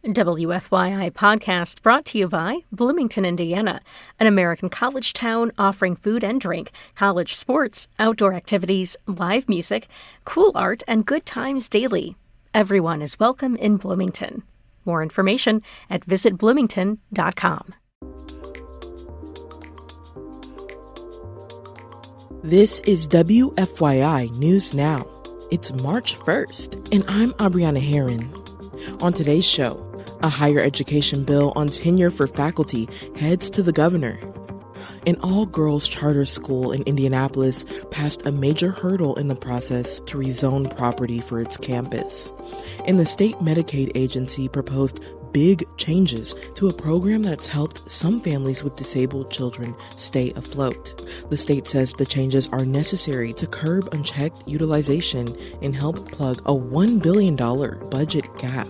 WFYI podcast brought to you by Bloomington, Indiana, an American college town offering food and drink, college sports, outdoor activities, live music, cool art, and good times daily. Everyone is welcome in Bloomington. More information at visitbloomington.com. This is WFYI News Now. It's March 1st, and I'm Abriana Herron. On today's show, a higher education bill on tenure for faculty heads to the governor. An all-girls charter school in Indianapolis passed a major hurdle in the process to rezone property for its campus. And the state Medicaid agency proposed big changes to a program that's helped some families with disabled children stay afloat. The state says the changes are necessary to curb unchecked utilization and help plug a $1 billion budget gap.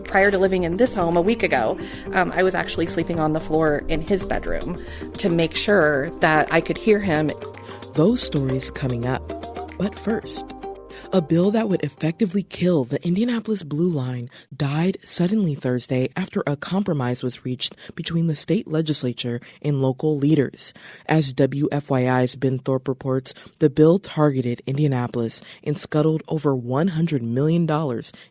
Prior to living in this home a week ago, I was actually sleeping on the floor in his bedroom to make sure that I could hear him. Those stories coming up. But first, a bill that would effectively kill the Indianapolis Blue Line died suddenly Thursday after a compromise was reached between the state legislature and local leaders. As WFYI's Ben Thorpe reports, the bill targeted Indianapolis and scuttled over $100 million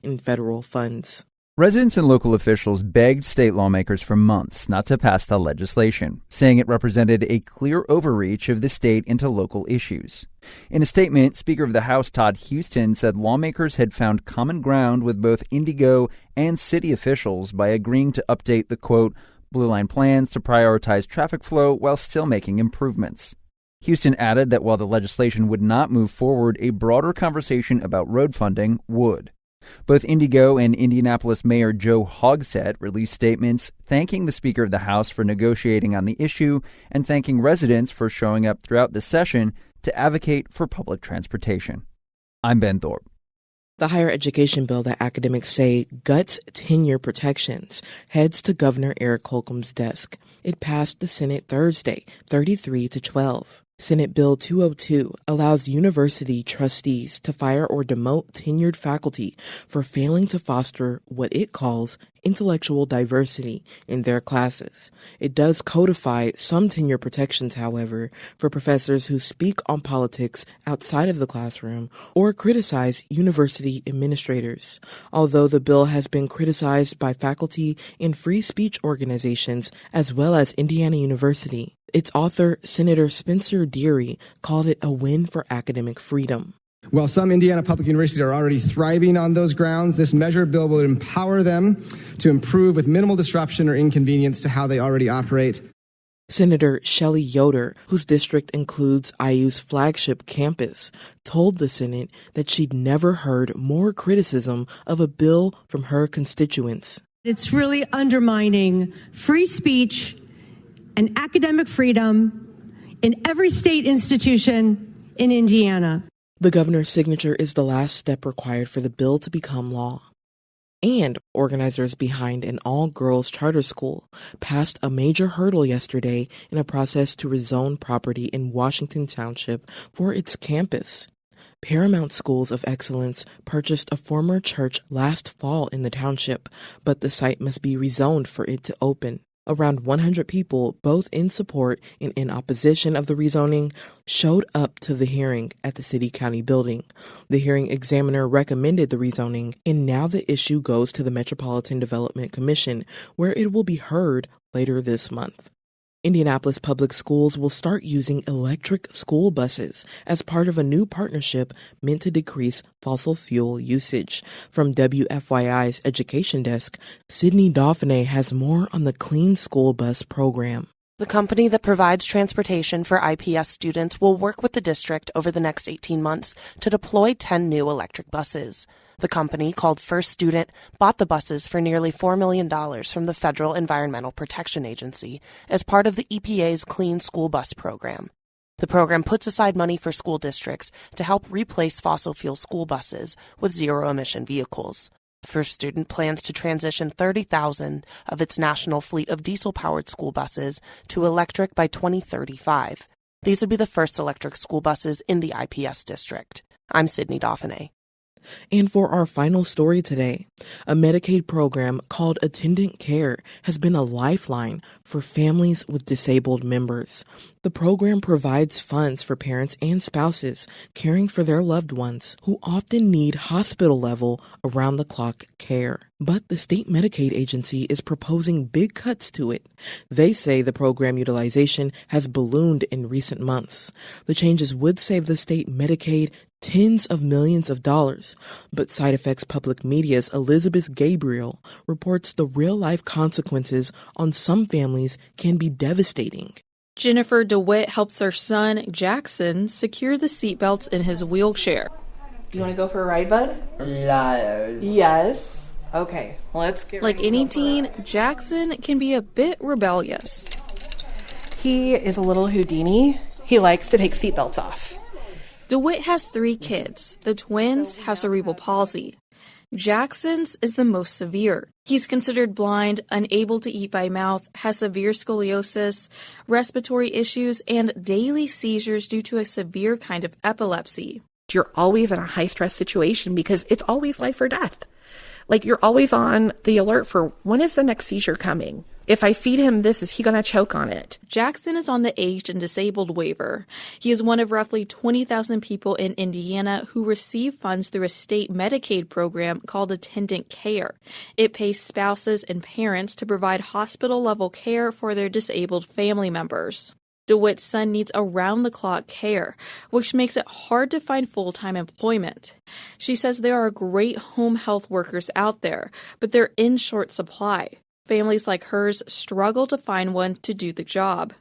in federal funds. Residents and local officials begged state lawmakers for months not to pass the legislation, saying it represented a clear overreach of the state into local issues. In a statement, Speaker of the House Todd Huston said lawmakers had found common ground with both Indigo and city officials by agreeing to update the, quote, Blue Line plans to prioritize traffic flow while still making improvements. Huston added that while the legislation would not move forward, a broader conversation about road funding would. Both Indigo and Indianapolis Mayor Joe Hogsett released statements thanking the Speaker of the House for negotiating on the issue and thanking residents for showing up throughout the session to advocate for public transportation. I'm Ben Thorpe. The higher education bill that academics say guts tenure protections heads to Governor Eric Holcomb's desk. It passed the Senate Thursday, 33-12. Senate Bill 202 allows university trustees to fire or demote tenured faculty for failing to foster what it calls intellectual diversity in their classes. It does codify some tenure protections, however, for professors who speak on politics outside of the classroom or criticize university administrators. Although the bill has been criticized by faculty and free speech organizations as well as Indiana University, its author, Senator Spencer Deary, called it a win for academic freedom. While some Indiana public universities are already thriving on those grounds, this measure bill will empower them to improve with minimal disruption or inconvenience to how they already operate. Senator Shelley Yoder, whose district includes IU's flagship campus, told the Senate that she'd never heard more criticism of a bill from her constituents. It's really undermining free speech and academic freedom in every state institution in Indiana. The governor's signature is the last step required for the bill to become law. And organizers behind an all-girls charter school passed a major hurdle yesterday in a process to rezone property in Washington Township for its campus. Paramount Schools of Excellence purchased a former church last fall in the township, but the site must be rezoned for it to open. Around 100 people, both in support and in opposition of the rezoning, showed up to the hearing at the city-county building. The hearing examiner recommended the rezoning, and now the issue goes to the Metropolitan Development Commission, where it will be heard later this month. Indianapolis Public Schools will start using electric school buses as part of a new partnership meant to decrease fossil fuel usage. From WFYI's Education Desk, Sydney Dauphiné has more on the Clean School Bus program. The company that provides transportation for IPS students will work with the district over the next 18 months to deploy 10 new electric buses. The company, called First Student, bought the buses for nearly $4 million from the Federal Environmental Protection Agency as part of the EPA's Clean School Bus program. The program puts aside money for school districts to help replace fossil fuel school buses with zero-emission vehicles. First Student plans to transition 30,000 of its national fleet of diesel-powered school buses to electric by 2035. These would be the first electric school buses in the IPS district. I'm Sydney Dauphiné. And for our final story today, a Medicaid program called Attendant Care has been a lifeline for families with disabled members. The program provides funds for parents and spouses caring for their loved ones who often need hospital-level, around-the-clock care. But the state Medicaid agency is proposing big cuts to it. They say the program utilization has ballooned in recent months. The changes would save the state Medicaid tens of millions of dollars. But Side Effects Public Media's Elizabeth Gabriel reports the real-life consequences on some families can be devastating. Jennifer DeWitt helps her son, Jackson, secure the seatbelts in his wheelchair. You want to go for a ride, bud? Yes. Okay, let's get Like any teen, Jackson can be a bit rebellious. He is a little Houdini. He likes to take seatbelts off. DeWitt has 3 kids. The twins have cerebral palsy. Jackson's is the most severe. He's considered blind, unable to eat by mouth, has severe scoliosis, respiratory issues, and daily seizures due to a severe kind of epilepsy. You're always in a high-stress situation because it's always life or death. Like, you're always on the alert for, when is the next seizure coming? If I feed him this, is he going to choke on it? Jackson is on the aged and disabled waiver. He is one of roughly 20,000 people in Indiana who receive funds through a state Medicaid program called Attendant Care. It pays spouses and parents to provide hospital-level care for their disabled family members. DeWitt's son needs around-the-clock care, which makes it hard to find full-time employment. She says there are great home health workers out there, but they're in short supply. Families like hers struggle to find one to do the job.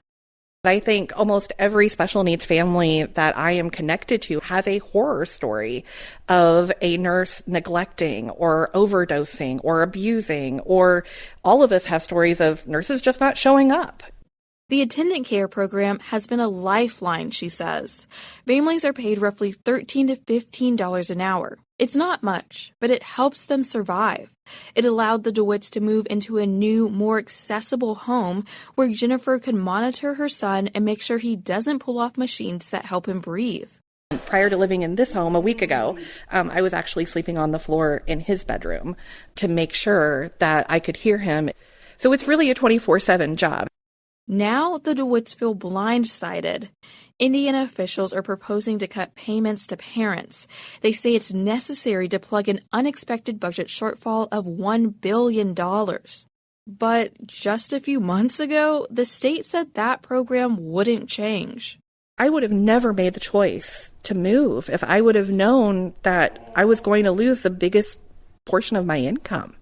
I think almost every special needs family that I am connected to has a horror story of a nurse neglecting or overdosing or abusing, or all of us have stories of nurses just not showing up. The Attendant Care program has been a lifeline, she says. Families are paid roughly $13 to $15 an hour. It's not much, but it helps them survive. It allowed the DeWitts to move into a new, more accessible home where Jennifer could monitor her son and make sure he doesn't pull off machines that help him breathe. Prior to living in this home a week ago, I was actually sleeping on the floor in his bedroom to make sure that I could hear him. So it's really a 24/7 job. Now the DeWitts feel blindsided. Indiana officials are proposing to cut payments to parents. They say it's necessary to plug an unexpected budget shortfall of $1 billion. But just a few months ago, the state said that program wouldn't change. I would have never made the choice to move if I would have known that I was going to lose the biggest portion of my income.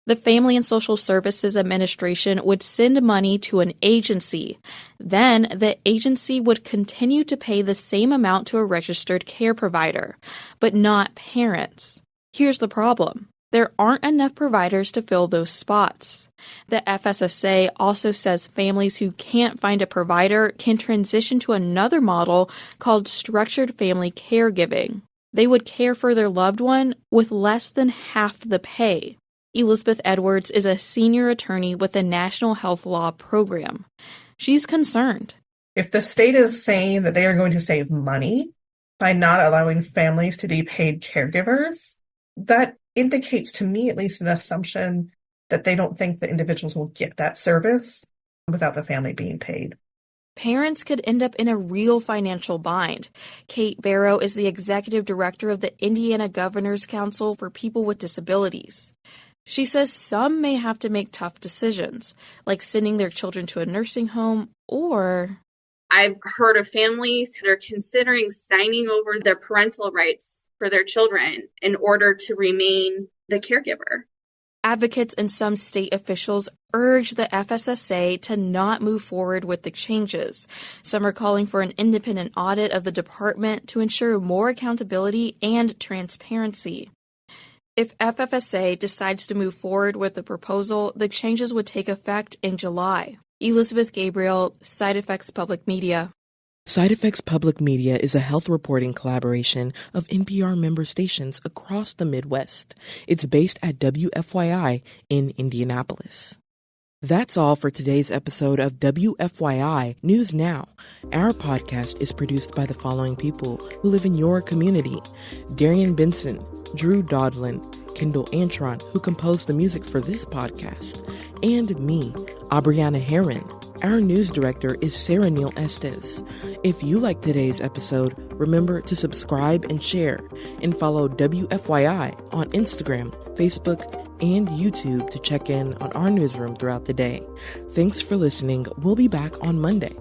The Family and Social Services Administration would send money to an agency. Then the agency would continue to pay the same amount to a registered care provider, but not parents. Here's the problem. There aren't enough providers to fill those spots. The FSSA also says families who can't find a provider can transition to another model called structured family caregiving. They would care for their loved one with less than half the pay. Elizabeth Edwards is a senior attorney with the National Health Law Program. She's concerned. If the state is saying that they are going to save money by not allowing families to be paid caregivers, that indicates to me at least an assumption that they don't think the individuals will get that service without the family being paid. Parents could end up in a real financial bind. Kate Barrow is the executive director of the Indiana Governor's Council for People with Disabilities. She says some may have to make tough decisions, like sending their children to a nursing home or... I've heard of families who are considering signing over their parental rights for their children in order to remain the caregiver. Advocates and some state officials urge the FSSA to not move forward with the changes. Some are calling for an independent audit of the department to ensure more accountability and transparency. If FFSA decides to move forward with the proposal, the changes would take effect in July. Elizabeth Gabriel, Side Effects Public Media. Side Effects Public Media is a health reporting collaboration of NPR member stations across the Midwest. It's based at WFYI in Indianapolis. That's all for today's episode of WFYI News Now. Our podcast is produced by the following people who live in your community: Darian Benson, Drew Dodlin, Kendall Antron, who composed the music for this podcast, and me, Abriana Herron. Our news director is Sarah Neal Estes. If you like today's episode, remember to subscribe and share, and follow WFYI on Instagram, Facebook, and YouTube to check in on our newsroom throughout the day. Thanks for listening. We'll be back on Monday.